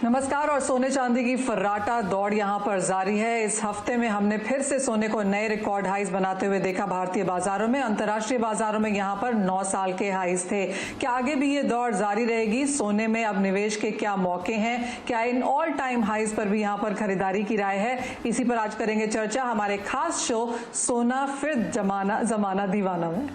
नमस्कार। और सोने चांदी की फर्राटा दौड़ यहां पर जारी है। इस हफ्ते में हमने फिर से सोने को नए रिकॉर्ड हाईज बनाते हुए देखा। भारतीय बाजारों में, अंतर्राष्ट्रीय बाजारों में यहां पर 9 साल के हाईज थे। क्या आगे भी ये दौड़ जारी रहेगी? सोने में अब निवेश के क्या मौके हैं? क्या इन ऑल टाइम हाईज पर भी यहां पर खरीदारी की राय है? इसी पर आज करेंगे चर्चा हमारे खास शो सोना फिर जमाना दीवाना में।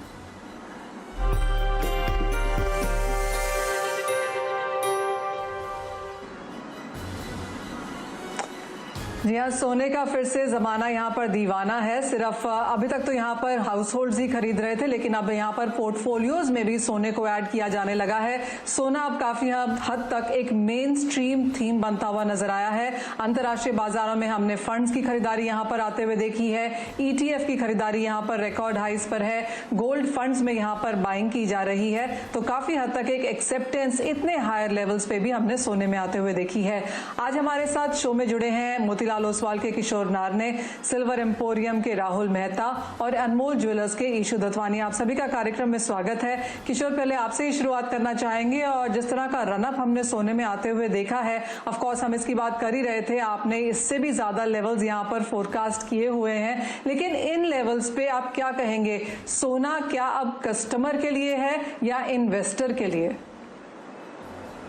जी हाँ, सोने का फिर से जमाना यहाँ पर दीवाना है। सिर्फ अभी तक तो यहाँ पर हाउस होल्ड्स ही खरीद रहे थे, लेकिन अब यहाँ पर पोर्टफोलियोज में भी सोने को ऐड किया जाने लगा है। सोना अब काफी हद तक एक मेन स्ट्रीम थीम बनता हुआ नजर आया है। अंतर्राष्ट्रीय बाजारों में हमने फंड्स की खरीदारी यहाँ पर आते हुए देखी है। ETF की खरीदारी यहाँ पर रिकॉर्ड हाइज पर है। गोल्ड फंड्स में यहाँ पर बाइंग की जा रही है। तो काफी हद तक एक एक्सेप्टेंस इतने हायर लेवल्स पे भी हमने सोने में आते हुए देखी है। आज हमारे साथ शो में जुड़े हैं मोतीलाल ओसवाल के किशोर नारने, सिल्वर एम्पोरियम के राहुल मेहता और अनमोल ज्वेलर्स के ईशु दत्वानी। आप सभी का कार्यक्रम में स्वागत है। किशोर, पहले आपसे ही शुरुआत करना चाहेंगे। और जिस तरह का रनअप हमने सोने में आते हुए देखा है, ऑफ कोर्स हम इसकी बात कर ही रहे थे, आपने इससे भी ज्यादा लेवल्स यहाँ पर फोरकास्ट किए हुए हैं, लेकिन इन लेवल्स पे आप क्या कहेंगे? सोना क्या अब कस्टमर के लिए है या इन्वेस्टर के लिए?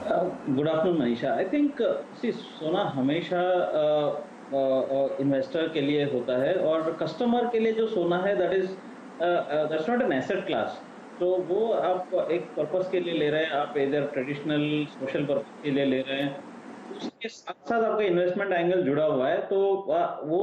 Good afternoon Manisha. I think सोना हमेशा इन्वेस्टर के लिए होता है, और कस्टमर के लिए जो सोना है that's not an asset class. तो वो आप एक पर्पस के लिए ले रहे हैं, आप इधर ट्रेडिशनल सोशल पर्पस के लिए ले रहे हैं, उसके साथ साथ आपका इन्वेस्टमेंट एंगल जुड़ा हुआ है। तो वो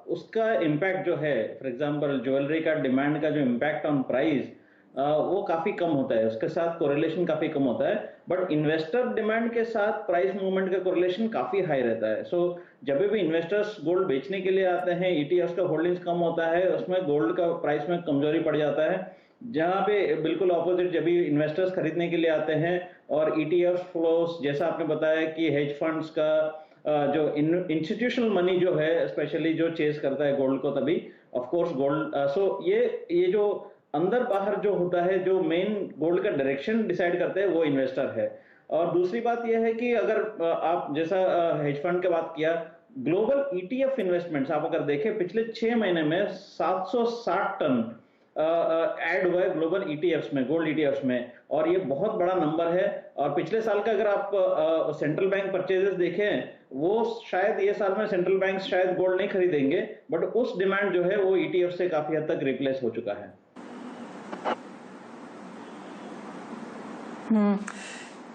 उसका इम्पैक्ट जो है, फॉर एग्जांपल ज्वेलरी का डिमांड का जो इम्पैक्ट ऑन प्राइस, वो काफी कम होता है, उसके साथ कोरिलेशन काफी कम होता है। बट इन्वेस्टर डिमांड के साथ प्राइस मूवमेंट का कोरिलेशन काफी हाई रहता है। सो जब भी इन्वेस्टर्स गोल्ड बेचने के लिए आते हैं, ETFs का होल्डिंग्स कम होता है, उसमें गोल्ड का प्राइस में कमजोरी पड़ जाता है। जहां पे बिल्कुल ऑपोजिट, जब भी इन्वेस्टर्स खरीदने के लिए आते हैं और ETF फ्लोस, जैसा आपने बताया कि हेज फंड्स का जो इंस्टीट्यूशनल मनी जो है स्पेशली जो चेस करता है गोल्ड को, तभी ऑफ कोर्स गोल्ड। सो ये जो अंदर बाहर जो होता है, जो मेन गोल्ड का डायरेक्शन डिसाइड करते हैं, वो इन्वेस्टर है। और दूसरी बात यह है कि अगर आप जैसा हेज फंड की बात किया, ग्लोबल ETF इन्वेस्टमेंट्स आप अगर देखें, पिछले 6 महीने में 760 टन ऐड हुआ है ग्लोबल ETFs में, गोल्ड ETFs में, और ये बहुत बड़ा नंबर है। और पिछले साल का अगर आप सेंट्रल बैंक परचेजेस देखें, वो शायद ये साल में सेंट्रल बैंक शायद गोल्ड नहीं खरीदेंगे, बट उस डिमांड जो है वो ETF से काफी हद तक रिप्लेस हो चुका है।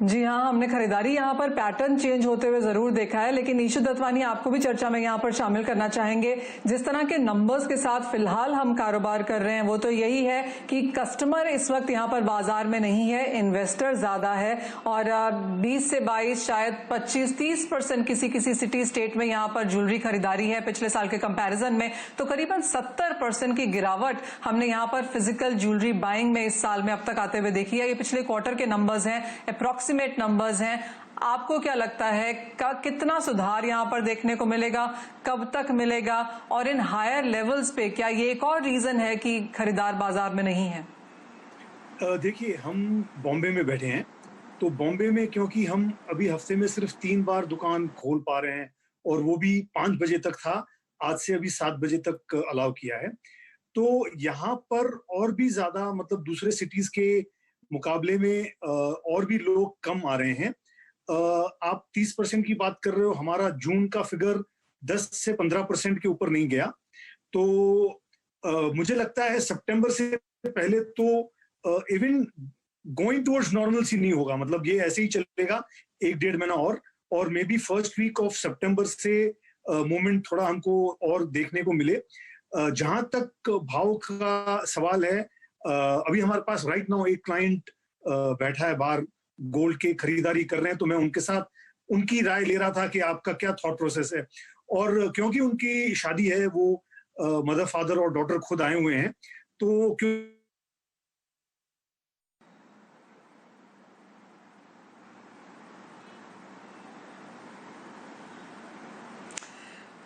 जी हाँ, हमने खरीदारी यहाँ पर पैटर्न चेंज होते हुए जरूर देखा है। लेकिन ईशु दत्वानी, आपको भी चर्चा में यहाँ पर शामिल करना चाहेंगे। जिस तरह के नंबर्स के साथ फिलहाल हम कारोबार कर रहे हैं, वो तो यही है कि कस्टमर इस वक्त यहाँ पर बाजार में नहीं है, इन्वेस्टर ज्यादा है। और 20 से 22, शायद 25-30% किसी किसी सिटी स्टेट में यहाँ पर ज्वेलरी खरीदारी है पिछले साल के कंपैरिजन में। तो करीबन 70% की गिरावट हमने यहाँ पर फिजिकल ज्वेलरी बाइंग में इस साल में अब तक आते हुए देखी है। ये पिछले क्वार्टर के नंबर्स हैं, अप्रॉक्सीमेट नंबर्स हैं। आपको क्या लगता है कितना सुधार यहां पर देखने को मिलेगा, कब तक मिलेगा? और इन हायर लेवल्स पे क्या ये एक और रीजन है कि खरीदार बाजार में नहीं है? देखिए, हम बॉम्बे में बैठे हैं, तो बॉम्बे में क्योंकि हम अभी हफ्ते में सिर्फ 3 बार दुकान खोल पा रहे हैं, और वो भी 5 बजे तक था, आज से अभी 7 बजे तक अलाउ किया है। तो यहाँ पर और भी ज्यादा, मतलब दूसरे सिटीज के मुकाबले में और भी लोग कम आ रहे हैं। आप 30% की बात कर रहे हो, हमारा जून का फिगर 10 से 15% के ऊपर नहीं गया। तो मुझे लगता है सितंबर से पहले तो इवन गोइंग टुवर्ड्स नॉर्मल नहीं होगा, मतलब ये ऐसे ही चलेगा 1-1.5 महीना और maybe first week of सितंबर से मूवमेंट थोड़ा हमको और देखने को मिले। जहां तक भाव का सवाल है, अभी हमारे पास राइट नाउ एक क्लाइंट बैठा है बाहर, गोल्ड के खरीदारी कर रहे हैं, तो मैं उनके साथ उनकी राय ले रहा था कि आपका क्या थॉट प्रोसेस है। और क्योंकि उनकी शादी है, वो मदर, फादर और डॉटर खुद आए हुए हैं, तो क्यों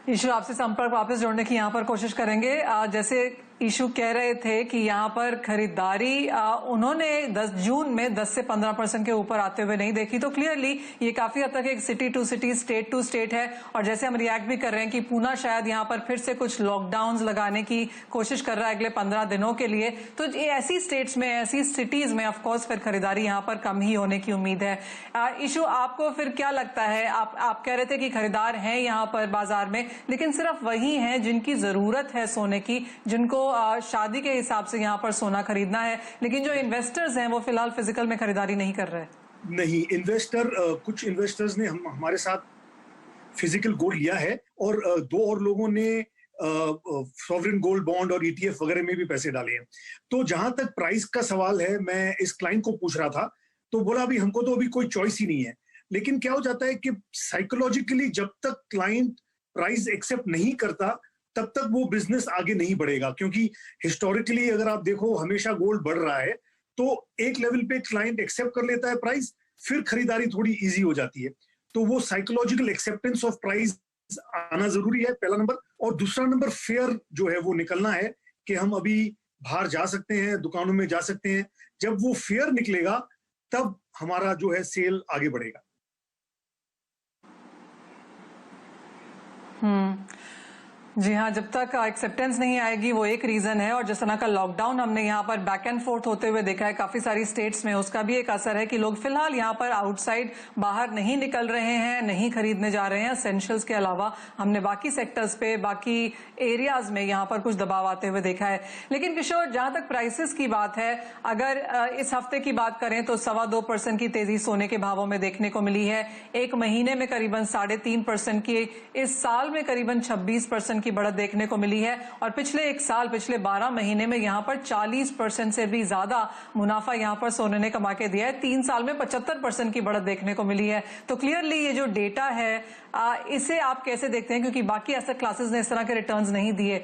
ईश्वर, आपसे संपर्क वापस जोड़ने की यहाँ पर कोशिश करेंगे। जैसे ईशू कह रहे थे कि यहाँ पर खरीदारी उन्होंने 10 जून में 10 से 15% के ऊपर आते हुए नहीं देखी। तो क्लियरली ये काफी हद तक एक city to city, state to state है। और जैसे हम रिएक्ट भी कर रहे हैं कि पूना शायद यहाँ पर फिर से कुछ लॉकडाउन लगाने की कोशिश कर रहा है अगले 15 दिनों के लिए। तो ये ऐसी स्टेट्स में, ऐसी सिटीज में ऑफकोर्स फिर खरीदारी यहाँ पर कम ही होने की उम्मीद है। ईशू, आपको फिर क्या लगता है? आप कह रहे थे कि खरीदार हैं यहाँ पर बाजार में, लेकिन सिर्फ वही हैं जिनकी जरूरत है सोने की, जिनको शादी के हिसाब से यहाँ पर सोना खरीदना है, लेकिन जो इन्वेस्टर्स हैं वो फिलहाल फिजिकल में खरीदारी नहीं कर रहे। नहीं, कुछ इन्वेस्टर्स ने हमारे साथ फिजिकल गोल्ड लिया है और 2 और लोगों ने सॉवरेन गोल्ड बॉन्ड और ETF वगैरह में भी पैसे डाले हैं। तो जहां तक प्राइस का सवाल है, मैं इस क्लाइंट को पूछ रहा था तो बोला अभी हमको तो अभी कोई चॉइस ही नहीं है। लेकिन क्या हो जाता है कि साइकोलॉजिकली जब तक क्लाइंट प्राइस एक्सेप्ट नहीं करता तब तक वो बिजनेस आगे नहीं बढ़ेगा, क्योंकि हिस्टोरिकली अगर आप देखो हमेशा गोल्ड बढ़ रहा है। तो एक लेवल पे क्लाइंट एक्सेप्ट कर लेता है प्राइस, फिर खरीदारी थोड़ी इजी हो जाती है। तो वो साइकोलॉजिकल एक्सेप्टेंस ऑफ प्राइस आना जरूरी है, पहला नंबर। और दूसरा नंबर फेयर जो है वो निकलना है कि हम अभी बाहर जा सकते हैं, दुकानों में जा सकते हैं। जब वो फेयर निकलेगा तब हमारा जो है सेल आगे बढ़ेगा। जी हाँ, जब तक एक्सेप्टेंस नहीं आएगी वो एक रीजन है। और जिस तरह का लॉकडाउन हमने यहाँ पर बैक एंड फोर्थ होते हुए देखा है काफी सारी स्टेट्स में, उसका भी एक असर है कि लोग फिलहाल यहाँ पर आउटसाइड बाहर नहीं निकल रहे हैं, नहीं खरीदने जा रहे हैं। एसेंशियल्स के अलावा हमने बाकी सेक्टर्स पे, बाकी एरियाज में यहाँ पर कुछ दबाव आते हुए देखा है। लेकिन किशोर, जहां तक प्राइसेस की बात है, अगर इस हफ्ते की बात करें तो 2.25% की तेजी सोने के भावों में देखने को मिली है। एक महीने में करीबन 3.5% की, इस साल में करीबन 26% की बढ़त देखने को मिली है। और पिछले 12 महीने में यहां पर 40% से भी ज्यादा मुनाफा यहां पर सोने ने कमा के दिया है। 3 साल में 75% की बढ़त देखने को मिली है। तो क्लियरली ये जो डेटा है इसे आप कैसे देखते हैं, क्योंकि बाकी एसेट क्लासेस ने इस तरह के रिटर्न्स नहीं दिए।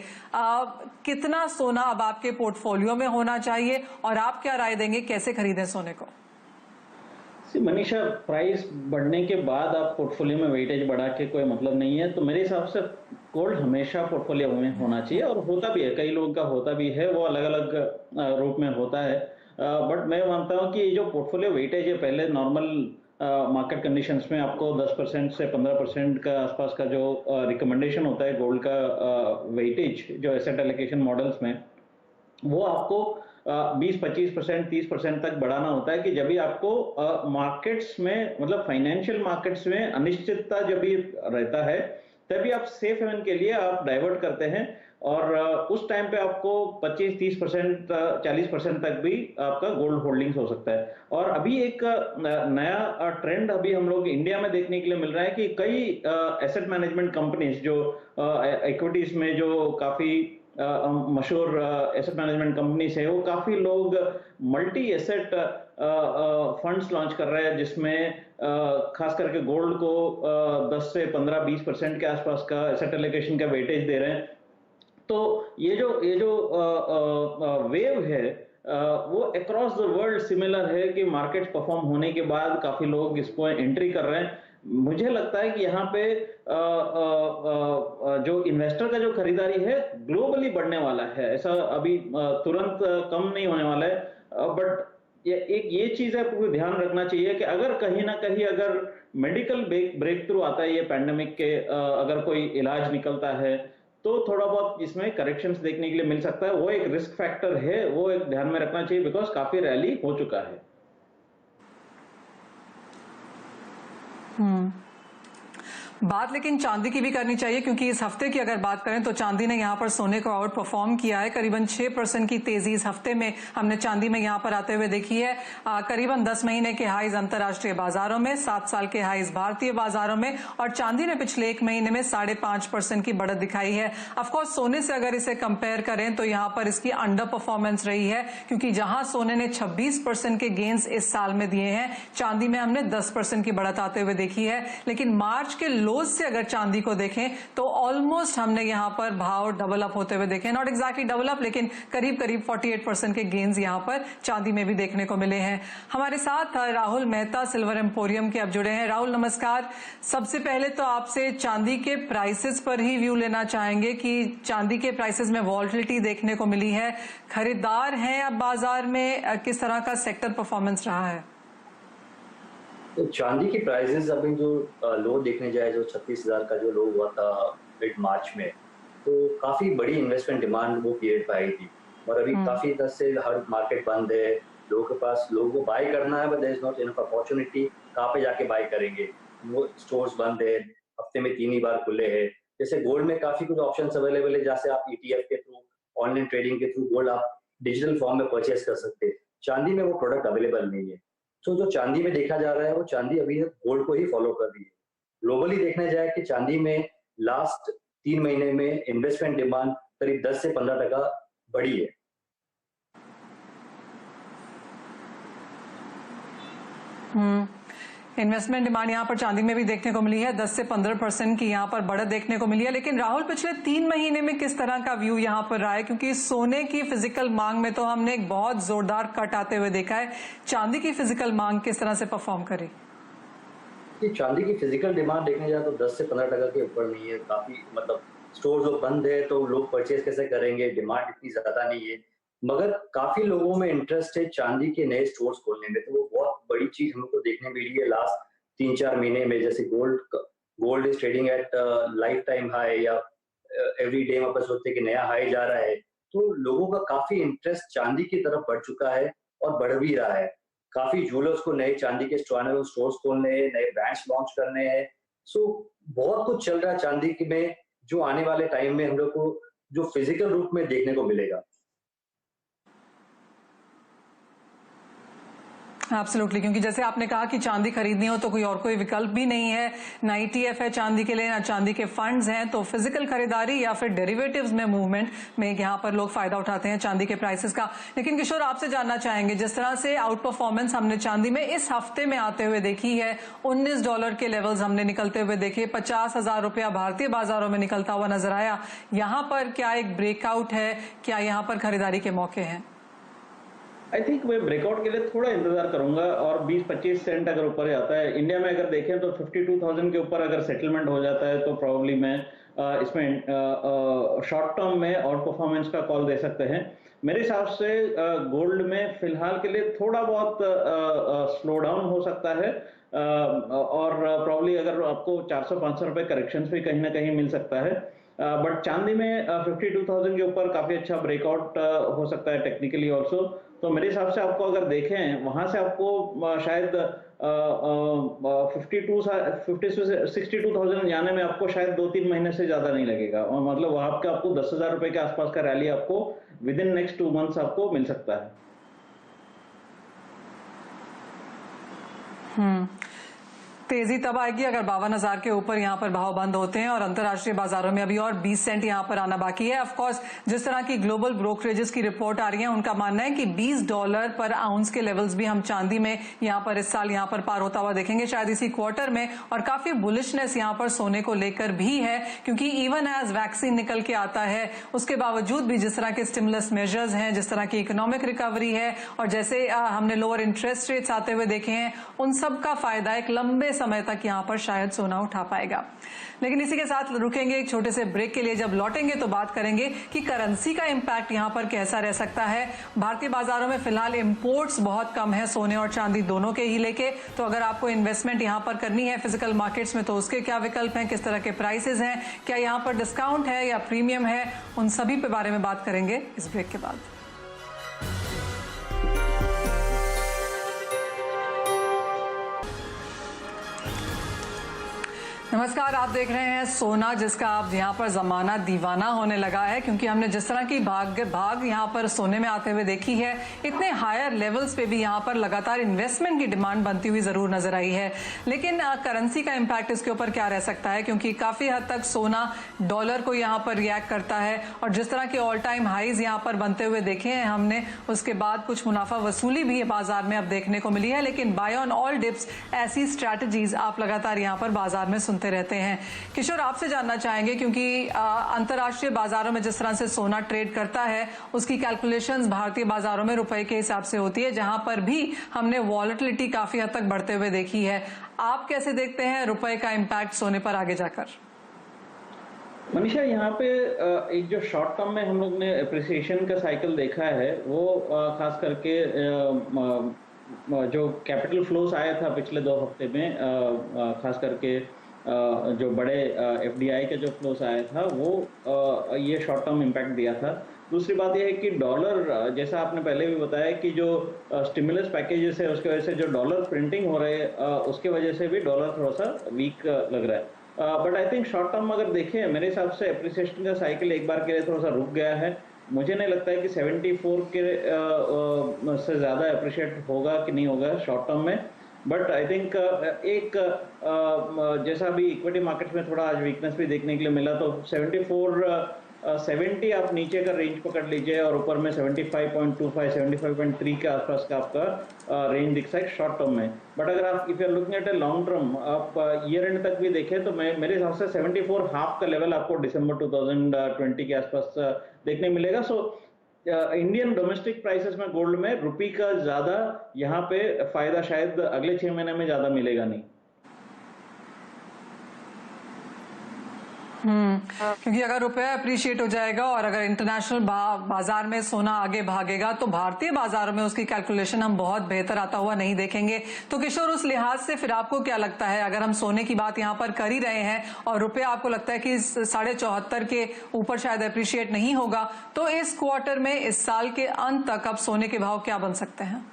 कितना सोना अब आपके पोर्टफोलियो में होना चाहिए और आप क्या राय देंगे, कैसे खरीदें सोने को? मनीषा, प्राइस बढ़ने के बाद आप पोर्टफोलियो में वेटेज बढ़ा के कोई मतलब नहीं है। तो मेरे हिसाब से गोल्ड हमेशा पोर्टफोलियो में होना चाहिए, और होता भी है, कई लोगों का होता भी है, वो अलग अलग रूप में होता है। बट मैं मानता हूँ कि ये जो पोर्टफोलियो वेटेज है, पहले नॉर्मल मार्केट कंडीशंस में आपको 10% से 15% का आसपास का जो रिकमेंडेशन होता है गोल्ड का वेटेज, जो एसेट एलोकेशन मॉडल्स में, वो आपको 20-25%, 30% तक बढ़ाना होता है कि जब भी आपको मार्केट्स में, मतलब फाइनेंशियल मार्केट्स में अनिश्चितता जब भी रहता है, तभी आप सेफ हेवन के लिए आप डाइवर्ट करते हैं। और उस टाइम पे आपको 25-30%, 40% तक भी आपका गोल्ड होल्डिंग्स हो सकता है। और अभी एक नया ट्रेंड अभी हम लोग इंडिया में देखने के लिए मिल रहा है कि कई एसेट मैनेजमेंट कंपनीज जो इक्विटीज में जो काफी मशहूर एसेट मैनेजमेंट कंपनीज है, वो काफी लोग मल्टी एसेट फंड्स लॉन्च कर रहे हैं, जिसमें खास करके गोल्ड को 10 से 15-20% के आसपास का एसेट एलोकेशन का वेटेज दे रहे हैं। तो ये जो वेव है वो अक्रॉस द वर्ल्ड सिमिलर है कि मार्केट्स परफॉर्म होने के बाद काफी लोग इसको एंट्री कर रहे हैं। मुझे लगता है कि यहाँ पे जो इन्वेस्टर का जो खरीदारी है ग्लोबली बढ़ने वाला है, ऐसा अभी तुरंत कम नहीं होने वाला है। बट ये चीज है, आपको ध्यान रखना चाहिए कि अगर कहीं ना कहीं अगर मेडिकल ब्रेक थ्रू आता है ये पैंडेमिक के, अगर कोई इलाज निकलता है, तो थोड़ा बहुत इसमें करेक्शंस देखने के लिए मिल सकता है। वो एक रिस्क फैक्टर है, वो एक ध्यान में रखना चाहिए, बिकॉज काफी रैली हो चुका है। बात लेकिन चांदी की भी करनी चाहिए, क्योंकि इस हफ्ते की अगर बात करें तो चांदी ने यहां पर सोने को आउट परफॉर्म किया है। करीबन 6% की तेजी इस हफ्ते में हमने चांदी में यहां पर आते हुए देखी है। करीबन 10 महीने के हाईज अंतर्राष्ट्रीय बाजारों में, 7 साल के हाईज भारतीय बाजारों में, और चांदी ने पिछले 1 महीने में 5.5% की बढ़त दिखाई है। ऑफकोर्स सोने से अगर इसे कंपेयर करें तो यहां पर इसकी अंडर परफॉर्मेंस रही है, क्योंकि जहां सोने ने 26% के गेन्स इस साल में दिए हैं, चांदी में हमने 10% की बढ़त आते हुए देखी है। लेकिन मार्च के लोज से अगर चांदी को देखें तो ऑलमोस्ट हमने यहाँ पर भाव डबल अप होते हुए देखे, नॉट एग्जैक्टली डबल अप लेकिन करीब करीब 48% के गेन्स यहाँ पर चांदी में भी देखने को मिले हैं। हमारे साथ राहुल मेहता सिल्वर एम्पोरियम के अब जुड़े हैं। राहुल नमस्कार। सबसे पहले तो आपसे चांदी के प्राइसेस पर ही व्यू लेना चाहेंगे कि चांदी के प्राइसेस में वॉलेटिलिटी देखने को मिली है, खरीदार हैं अब बाजार में, किस तरह का सेक्टर परफॉर्मेंस रहा है? तो चांदी की प्राइसेस अभी जो लो देखने जाए, जो 36,000 का जो लो हुआ था मिड मार्च में, तो काफी बड़ी इन्वेस्टमेंट डिमांड वो पीरियड पर आई थी। और अभी काफी तरह से हर मार्केट बंद है, लोगों के पास, लोगों को बाय करना है but there is not enough opportunity, कहाँ पे जाके बाय करेंगे, वो स्टोर्स बंद है, हफ्ते में 3 ही बार खुले हैं। जैसे गोल्ड में काफी कुछ ऑप्शंस अवेलेबल है, जैसे आप ETF के थ्रू, ऑनलाइन ट्रेडिंग के थ्रू गोल्ड आप डिजिटल फॉर्म में परचेस कर सकते हैं। चांदी में वो प्रोडक्ट अवेलेबल नहीं है। तो जो चांदी में देखा जा रहा है वो चांदी अभी गोल्ड को ही फॉलो कर रही है। ग्लोबली देखना जाए कि चांदी में लास्ट 3 महीने में इन्वेस्टमेंट डिमांड करीब 10 से 15% बढ़ी है। इन्वेस्टमेंट डिमांड यहाँ पर चांदी में भी देखने को मिली है, 10 से 15% की यहाँ पर बढ़त देखने को मिली है। लेकिन राहुल, पिछले 3 महीने में किस तरह का व्यू यहाँ पर रहा है? क्योंकि सोने की फिजिकल मांग में तो हमने एक बहुत जोरदार कट आते हुए देखा है, चांदी की फिजिकल मांग किस तरह से परफॉर्म करी? चांदी की फिजिकल डिमांड देखने जाए तो 10 से 15% के ऊपर नहीं है। काफी मतलब स्टोर जो बंद है तो लोग परचेज कैसे करेंगे, डिमांड इतनी ज्यादा नहीं है। मगर काफी लोगों में इंटरेस्ट है चांदी के नए स्टोर्स खोलने में, तो वो बहुत बड़ी चीज हमको देखने मिली है लास्ट 3-4 महीने में। जैसे gold is trading at life time high, या एवरी डे वापस सोचते कि नया हाई जा रहा है, तो लोगों का काफी इंटरेस्ट चांदी की तरफ बढ़ चुका है और बढ़ भी रहा है। काफी ज्वेलर्स को नए चांदी के स्टोर्स खोलने हैं, नए ब्रांड्स लॉन्च करने हैं। सो बहुत कुछ चल रहा है चांदी में, जो आने वाले टाइम में हम लोग को जो फिजिकल रूप में देखने को मिलेगा। एब्सोल्युटली, क्योंकि जैसे आपने कहा कि चांदी खरीदनी हो तो कोई विकल्प भी नहीं है, ना ETF है चांदी के लिए, ना चांदी के फंड्स हैं, तो फिजिकल खरीदारी या फिर डेरिवेटिव्स में मूवमेंट में यहाँ पर लोग फायदा उठाते हैं चांदी के प्राइसेस का। लेकिन किशोर, आपसे जानना चाहेंगे, जिस तरह से आउट परफॉर्मेंस हमने चांदी में इस हफ्ते में आते हुए देखी है, $19 के लेवल्स हमने निकलते हुए देखे, 50,000 रुपया भारतीय बाजारों में निकलता हुआ नजर आया। यहाँ पर क्या एक ब्रेकआउट है, क्या यहाँ पर खरीदारी के मौके हैं? आई थिंक मैं ब्रेकआउट के लिए थोड़ा इंतजार करूंगा और 20-25 सेंट अगर ऊपर जाता है, इंडिया में अगर देखें तो 52,000 के ऊपर अगर सेटलमेंट हो जाता है तो प्रॉब्ली मैं इसमें शॉर्ट टर्म में और परफॉर्मेंस का कॉल दे सकते हैं। मेरे हिसाब से गोल्ड में फिलहाल के लिए थोड़ा बहुत स्लो डाउन हो सकता है, और प्रॉब्ली अगर आपको 400-500 रुपए करेक्शन भी कहीं ना कहीं मिल सकता है। बट चांदी में 52,000 के ऊपर काफी अच्छा ब्रेकआउट हो सकता है टेक्निकली ऑल्सो। तो मेरे हिसाब से आपको अगर देखें वहां से आपको शायद 62,000 जाने में आपको शायद 2-3 महीने से ज्यादा नहीं लगेगा, और मतलब वहां पे आपको 10,000 रुपए के आसपास का रैली आपको विद इन नेक्स्ट 2 मंथ्स आपको मिल सकता है। तेजी तब आएगी अगर 52,000 के ऊपर यहाँ पर भाव बंद होते हैं, और अंतर्राष्ट्रीय बाजारों में अभी और 20 सेंट यहाँ पर आना बाकी है। ऑफ कोर्स जिस तरह की ग्लोबल ब्रोकरेजेस की रिपोर्ट आ रही है, उनका मानना है कि $20 पर आउंस के लेवल्स भी हम चांदी में यहाँ पर इस साल यहाँ पर पार होता हुआ देखेंगे, शायद इसी क्वार्टर में। और काफी बुलिशनेस यहाँ पर सोने को लेकर भी है, क्योंकि इवन एज वैक्सीन निकल के आता है, उसके बावजूद भी जिस तरह के स्टिमुलस मेजर्स हैं, जिस तरह की इकोनॉमिक रिकवरी है, और जैसे हमने लोअर इंटरेस्ट रेट्स आते हुए देखे हैं, उन सब का फायदा एक लंबे समय तक यहाँ पर शायद सोना उठा पाएगा। लेकिन इसी के साथ रुकेंगे एक छोटे से ब्रेक के लिए। जब लौटेंगे तो बात करेंगे कि करेंसी का इंपैक्ट यहाँ पर कैसा रह सकता है। भारतीय बाजारों में फिलहाल इंपोर्ट्स बहुत कम है, सोने और चांदी दोनों के ही लेके। तो अगर आपको इन्वेस्टमेंट यहाँ पर करनी है फिजिकल मार्केट्स में, तो उसके क्या विकल्प हैं, किस तरह के प्राइसेस हैं, क्या यहाँ पर डिस्काउंट है या प्रीमियम है, उन सभी पे बारे में बात करेंगे इस ब्रेक के बाद। नमस्कार, आप देख रहे हैं सोना, जिसका अब यहाँ पर जमाना दीवाना होने लगा है, क्योंकि हमने जिस तरह की भाग यहाँ पर सोने में आते हुए देखी है, इतने हायर लेवल्स पे भी यहाँ पर लगातार इन्वेस्टमेंट की डिमांड बनती हुई जरूर नजर आई है। लेकिन करेंसी का इम्पैक्ट इसके ऊपर क्या रह सकता है, क्योंकि काफी हद तक सोना डॉलर को यहाँ पर रिएक्ट करता है, और जिस तरह के ऑल टाइम हाईज यहाँ पर बनते हुए देखे हैं हमने, उसके बाद कुछ मुनाफा वसूली भी बाजार में अब देखने को मिली है। लेकिन बाय ऑन ऑल डिप्स, ऐसी स्ट्रैटेजीज आप लगातार यहाँ पर बाजार में सुनते चलते रहते हैं। किशोर, आपसे जानना चाहेंगे क्योंकि अंतर्राष्ट्रीय बाजारों में जिस तरह से सोना ट्रेड करता है उसकी कैलकुलेशंस भारतीय बाजारों में रुपए के हिसाब से होती है, जहां पर भी हमने वॉलेटिलिटी काफी हद तक बढ़ते हुए देखी है। आप कैसे देखते हैं रुपए का इम्पैक्ट सोने पर आगे जाकर? मनीषा, यहाँ पे एक जो शॉर्ट टर्म में हम लोग ने अप्रिसिएशन का साइकिल देखा है वो खास करके जो कैपिटल फ्लोस आया था पिछले 2 हफ्ते में, खास करके जो बड़े एफडीआई के जो फ्लोस आया था वो ये शॉर्ट टर्म इम्पैक्ट दिया था। दूसरी बात यह है कि डॉलर, जैसा आपने पहले भी बताया कि जो स्टिमुलस पैकेजेस है उसकी वजह से जो डॉलर प्रिंटिंग हो रहे हैं उसके वजह से भी डॉलर थोड़ा सा वीक लग रहा है। But I think short term अगर देखें, मेरे हिसाब से एप्रिसिएशन का साइकिल एक बार के लिए थोड़ा सा रुक गया है। मुझे नहीं लगता है कि 74 के से ज़्यादा अप्रिशिएट होगा कि नहीं होगा शॉर्ट टर्म में। बट आई थिंक एक जैसा भी इक्विटी मार्केट्स में थोड़ा आज वीकनेस भी देखने के लिए मिला, तो 70 आप नीचे का रेंज पकड़ लीजिए और ऊपर में 75.25 75.3 के आसपास का आपका रेंज दिखता है शॉर्ट टर्म में। बट अगर आप if you are looking at a long term, आप ईयर एंड तक भी देखें तो मेरे हिसाब से 74 हाफ का लेवल आपको दिसंबर 2020 के आसपास देखने मिलेगा। सो इंडियन डोमेस्टिक प्राइसेस में गोल्ड में रुपये का ज्यादा यहाँ पे फायदा शायद अगले 6 महीने में ज्यादा मिलेगा नहीं। क्योंकि अगर रुपया अप्रिशिएट हो जाएगा और अगर इंटरनेशनल बाजार में सोना आगे भागेगा तो भारतीय बाजारों में उसकी कैलकुलेशन हम बहुत बेहतर आता हुआ नहीं देखेंगे। तो किशोर, उस लिहाज से फिर आपको क्या लगता है, अगर हम सोने की बात यहाँ पर कर ही रहे हैं और रुपया आपको लगता है कि 74.5 के ऊपर शायद अप्रिशिएट नहीं होगा, तो इस क्वार्टर में, इस साल के अंत तक अब सोने के भाव क्या बन सकते हैं?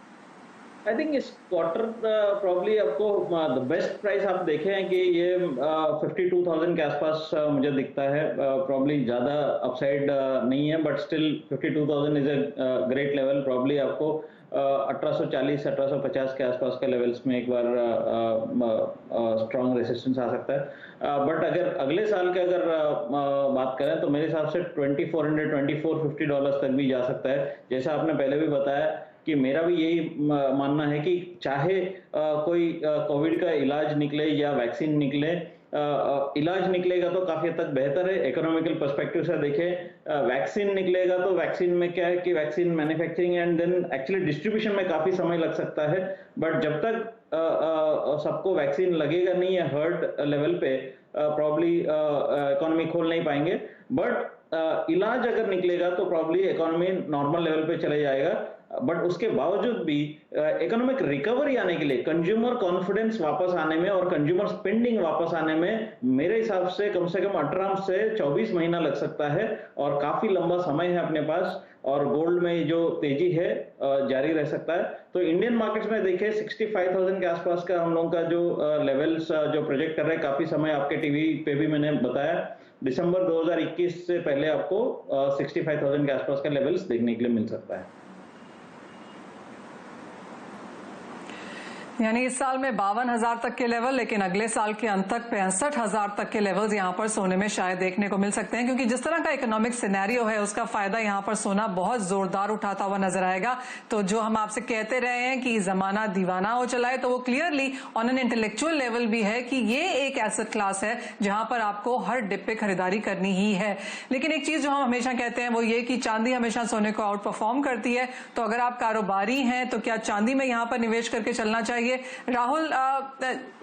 आई थिंक इस क्वार्टर प्रॉब्ली आपको द बेस्ट प्राइस आप देखें कि ये 52,000 के आसपास मुझे दिखता है। प्रॉब्ली ज़्यादा अपसाइड नहीं है, but still 52,000 is a great level. Probably आपको 1840 1850 के आसपास के लेवल्स में एक बार स्ट्रॉन्ग रेसिस्टेंस आ सकता है। बट अगर अगले साल के अगर बात करें तो मेरे हिसाब से 2400 2450 डॉलर्स तक भी जा सकता है। जैसा आपने पहले भी बताया कि मेरा भी यही मानना है कि चाहे कोई कोविड का इलाज निकले या वैक्सीन निकले, इलाज निकलेगा तो काफी हद तक बेहतर है। इकोनॉमिकल पर्सपेक्टिव से देखें, वैक्सीन निकलेगा तो वैक्सीन में क्या है कि vaccine manufacturing and then actually distribution में काफी समय लग सकता है। बट जब तक सबको वैक्सीन लगेगा नहीं है हर्ड लेवल पे, प्रॉब्ली इकोनॉमी खोल नहीं पाएंगे। बट इलाज अगर निकलेगा तो प्रॉब्ली इकोनॉमी नॉर्मल लेवल पे चले जाएगा। बट उसके बावजूद भी इकोनॉमिक रिकवरी आने के लिए, कंज्यूमर कॉन्फिडेंस वापस आने में और कंज्यूमर स्पेंडिंग वापस आने में मेरे हिसाब से कम 18 से 24 महीना लग सकता है और काफी लंबा समय है अपने पास। और गोल्ड में जो तेजी है जारी रह सकता है। तो इंडियन मार्केट्स में देखें 65,000 के आसपास का हम लोगों का जो लेवल्स जो प्रोजेक्ट कर रहे हैं, काफी समय आपके टीवी पे भी मैंने बताया, दिसंबर 2021 से पहले आपको 65,000 के आसपास का लेवल्स देखने के लिए मिल सकता है। यानी इस साल में 52,000 तक के लेवल, लेकिन अगले साल के अंत तक 65,000 तक के लेवल्स यहाँ पर सोने में शायद देखने को मिल सकते हैं, क्योंकि जिस तरह का इकोनॉमिक सिनेरियो है उसका फायदा यहाँ पर सोना बहुत जोरदार उठाता हुआ नजर आएगा। तो जो हम आपसे कहते रहे हैं कि जमाना दीवाना हो चला है, तो वो clearly on an intellectual level भी है कि ये एक एसेट क्लास है जहां पर आपको हर डिप पे खरीदारी करनी ही है। लेकिन एक चीज जो हम हमेशा कहते हैं वो ये कि चांदी हमेशा सोने को आउट परफॉर्म करती है। तो अगर आप कारोबारी हैं तो क्या चांदी में यहाँ पर निवेश करके चलना चाहिए? राहुल,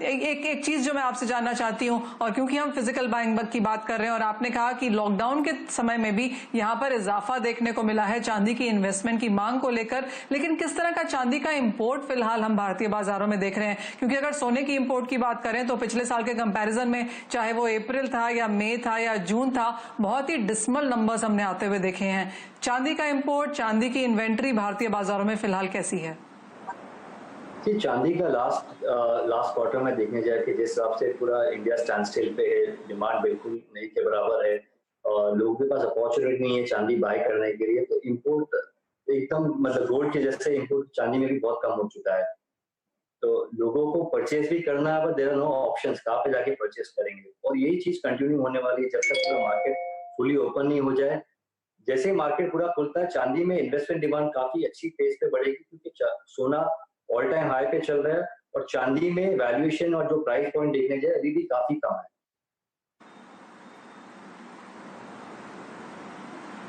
एक चीज जो मैं आपसे जानना चाहती हूं, और क्योंकि हम फिजिकल बाइंग की बात कर रहे हैं और आपने कहा कि लॉकडाउन के समय में भी यहां पर इजाफा देखने को मिला है चांदी की इन्वेस्टमेंट की मांग को लेकर, लेकिन किस तरह का चांदी का इंपोर्ट फिलहाल हम भारतीय बाजारों में देख रहे हैं? क्योंकि अगर सोने की इंपोर्ट की बात करें तो पिछले साल के कंपैरिजन में, चाहे वो अप्रैल था या मई था या जून था, बहुत ही डिसमल नंबर्स हमने आते हुए देखे हैं। चांदी का इंपोर्ट, चांदी की इन्वेंट्री भारतीय बाजारों में फिलहाल कैसी है? चांदी का लास्ट क्वार्टर में देखने जाए कि जिस हिसाब से पूरा इंडिया स्टैंड स्टिल पे है, डिमांड बिल्कुल नहीं के बराबर है और लोगों के पास अपॉर्चुनिटी नहीं है चांदी बाय करने के लिए, तो इंपोर्ट एकदम मतलब गोल्ड के जैसे इंपोर्ट चांदी में भी बहुत कम हो चुका है। तो लोगों को परचेज भी करना है, but there are no options, कहाँ पे जाके परचेज करेंगे। और यही चीज कंटिन्यू होने वाली है जब तक पूरा मार्केट फुली ओपन नहीं हो जाए। जैसे मार्केट पूरा खुलता है, चांदी में इन्वेस्टमेंट डिमांड काफी अच्छी पेस पे बढ़ेगी, क्योंकि सोना ऑल टाइम हाई पे चल रहा है और चांदी में वैल्यूएशन और जो प्राइस पॉइंट देखने जाए अभी भी काफी कम है।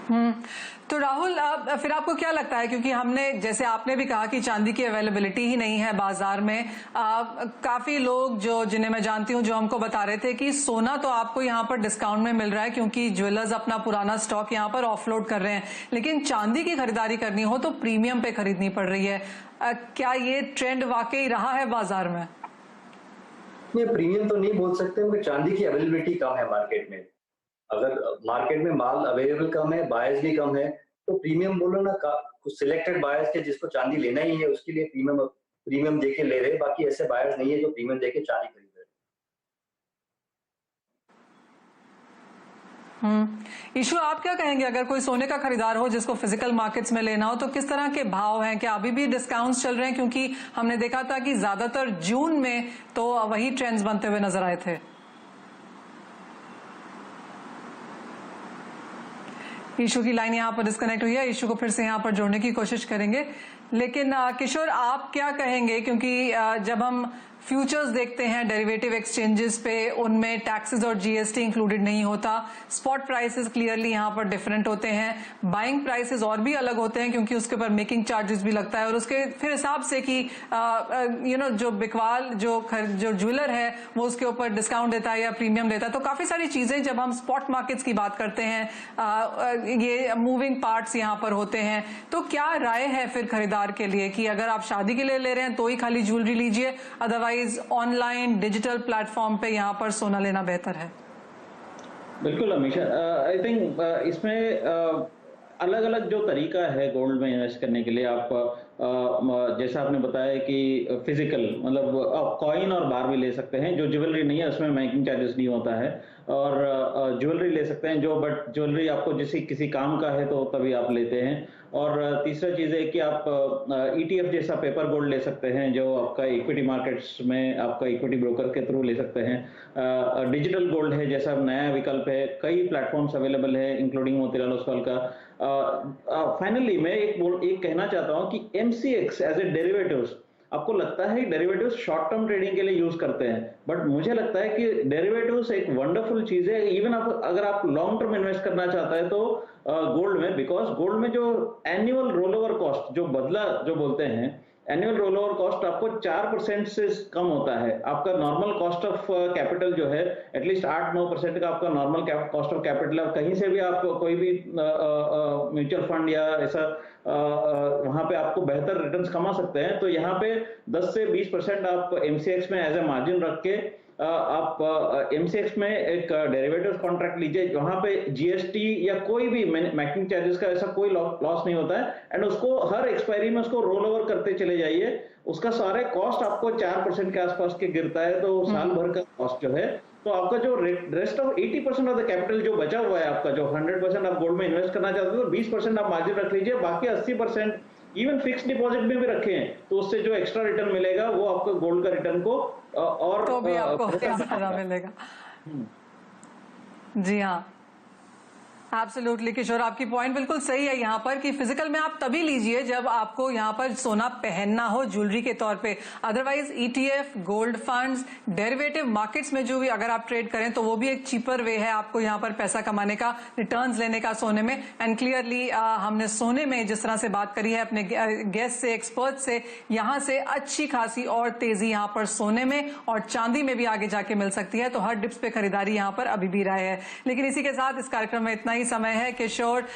तो राहुल, फिर आपको क्या लगता है, क्योंकि हमने, जैसे आपने भी कहा कि चांदी की अवेलेबिलिटी ही नहीं है बाजार में, काफी लोग जिन्हें मैं जानती हूं, जो हमको बता रहे थे कि सोना तो आपको यहाँ पर डिस्काउंट में मिल रहा है क्योंकि ज्वेलर्स अपना पुराना स्टॉक यहाँ पर ऑफलोड कर रहे हैं, लेकिन चांदी की खरीदारी करनी हो तो प्रीमियम पे खरीदनी पड़ रही है। क्या ये ट्रेंड वाकई रहा है बाजार में? नहीं, प्रीमियम तो नहीं बोल सकते क्योंकि चांदी की अवेलेबिलिटी कम है मार्केट में। अगर मार्केट में माल अवेलेबल कम है, बायर्स भी कम है, तो प्रीमियम बोलो ना, कुछ सिलेक्टेड बायर्स के जिसको चांदी लेना ही है उसके लिए प्रीमियम देके ले रहे, बाकी ऐसे बायर्स नहीं है जो प्रीमियम देके चांदी खरीद रहे। ईशु, आप क्या कहेंगे, अगर कोई सोने का खरीदार हो जिसको फिजिकल मार्केट्स में लेना हो तो किस तरह के भाव हैं? क्या अभी भी डिस्काउंट्स चल रहे हैं? क्योंकि हमने देखा था कि ज्यादातर जून में तो वही ट्रेंड्स बनते हुए नजर आए थे। ईशु की लाइन यहाँ पर डिस्कनेक्ट हुई है, ईशु को फिर से यहाँ पर जोड़ने की कोशिश करेंगे। लेकिन किशोर, आप क्या कहेंगे, क्योंकि जब हम फ्यूचर्स देखते हैं डेरिवेटिव एक्सचेंजेस पे, उनमें टैक्सेस और जीएसटी इंक्लूडेड नहीं होता, स्पॉट प्राइसेस क्लियरली यहाँ पर डिफरेंट होते हैं, बाइंग प्राइसेस और भी अलग होते हैं क्योंकि उसके ऊपर मेकिंग चार्जेस भी लगता है, और उसके फिर हिसाब से कि जो बिकवाल जो ज्वेलर है वो उसके ऊपर डिस्काउंट देता है या प्रीमियम देता है। तो काफी सारी चीजें, जब हम स्पॉट मार्केट्स की बात करते हैं, ये मूविंग पार्ट्स यहाँ पर होते हैं। तो क्या राय है फिर खरीदार के लिए कि अगर आप शादी के लिए ले रहे हैं तो ही खाली ज्वेलरी लीजिए, अदरवाइज ऑनलाइन डिजिटल प्लेटफॉर्म पे यहाँ पर सोना लेना बेहतर है? बिल्कुल अमीशा, आई थिंक इसमें अलग अलग जो तरीका है गोल्ड में इन्वेस्ट करने के लिए, आप जैसा आपने बताया कि फिजिकल मतलब आप कॉइन और बार भी ले सकते हैं, जो ज्वेलरी नहीं है उसमें मेकिंग चार्जेस नहीं होता है, और ज्वेलरी ले सकते हैं जो, बट ज्वेलरी आपको किसी काम का है तो तभी आप लेते हैं। और तीसरा चीज़ है कि आप ETF जैसा पेपर गोल्ड ले सकते हैं जो आपका इक्विटी मार्केट्स में आपका इक्विटी ब्रोकर के थ्रू ले सकते हैं। डिजिटल गोल्ड है जैसा नया विकल्प है, कई प्लेटफॉर्म्स अवेलेबल है इंक्लूडिंग मोतीलाल ओसवाल का। फाइनली मैं एक कहना चाहता हूं कि MCX एज ए डेरिवेटिव्स, आपको लगता है कि डेरिवेटिव्स शॉर्ट टर्म ट्रेडिंग के लिए यूज करते हैं, बट मुझे लगता है कि डेरिवेटिव्स एक वंडरफुल चीज है। इवन अगर आप लॉन्ग टर्म इन्वेस्ट करना चाहता है तो गोल्ड में, बिकॉज गोल्ड में जो एनुअल रोल ओवर कॉस्ट जो बोलते हैं, एनुअल रोल ओवर कॉस्ट आपको 4% से कम होता है। आपका नॉर्मल कॉस्ट ऑफ कैपिटल जो है एटलीस्ट 8-9% का आपका नॉर्मल कॉस्ट ऑफ कैपिटल, कहीं से भी आप कोई भी म्यूचुअल फंड या ऐसा वहां पे आपको बेहतर रिटर्न्स कमा सकते हैं। तो यहाँ पे 10 से 20% आप MCX में एज ए मार्जिन रख के आप MCX में एक डेरिवेटिव कॉन्ट्रैक्ट लीजिए, वहां पे GST या कोई भी मेकिंग चार्जेस का ऐसा कोई लॉस नहीं होता है, एंड उसको हर एक्सपायरी में उसको रोल ओवर करते चले जाइए। उसका सारे कॉस्ट आपको 4% के आसपास के गिरता है, तो साल भर का कॉस्ट जो है, तो आपका जो rest of 80% of the capital जो बचा हुआ है आपका, जो 100% आप गोल्ड में इन्वेस्ट करना चाहते हो तो 20% आप मार्जिन रख लीजिए, बाकी 80% इवन फिक्स डिपॉजिट में भी रखें, तो उससे जो एक्स्ट्रा रिटर्न मिलेगा वो आपको गोल्ड का रिटर्न को और तो भी आपको ज्यादा मिलेगा। जी हाँ, एब्सोल्युटली किशोर, आपकी पॉइंट बिल्कुल सही है यहाँ पर कि फिजिकल में आप तभी लीजिए जब आपको यहाँ पर सोना पहनना हो ज्वेलरी के तौर पे, otherwise ETF, gold funds, derivative markets में जो भी अगर आप ट्रेड करें तो वो भी एक चीपर वे है आपको यहाँ पर पैसा कमाने का, रिटर्न्स लेने का सोने में। एंड क्लियरली हमने सोने में जिस तरह से बात करी है अपने गेस्ट से, एक्सपर्ट से, यहाँ से अच्छी खासी और तेजी यहाँ पर सोने में और चांदी में भी आगे जाके मिल सकती है। तो हर डिप्स पे खरीदारी यहाँ पर अभी भी राय है। लेकिन इसी के साथ इस कार्यक्रम में इतना ही समय है। किशोर,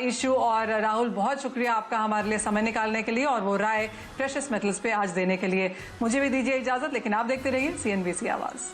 ईशु और राहुल, बहुत शुक्रिया आपका हमारे लिए समय निकालने के लिए और वो राय प्रेशियस मेटल्स पे आज देने के लिए। मुझे भी दीजिए इजाजत, लेकिन आप देखते रहिए CNBC आवाज।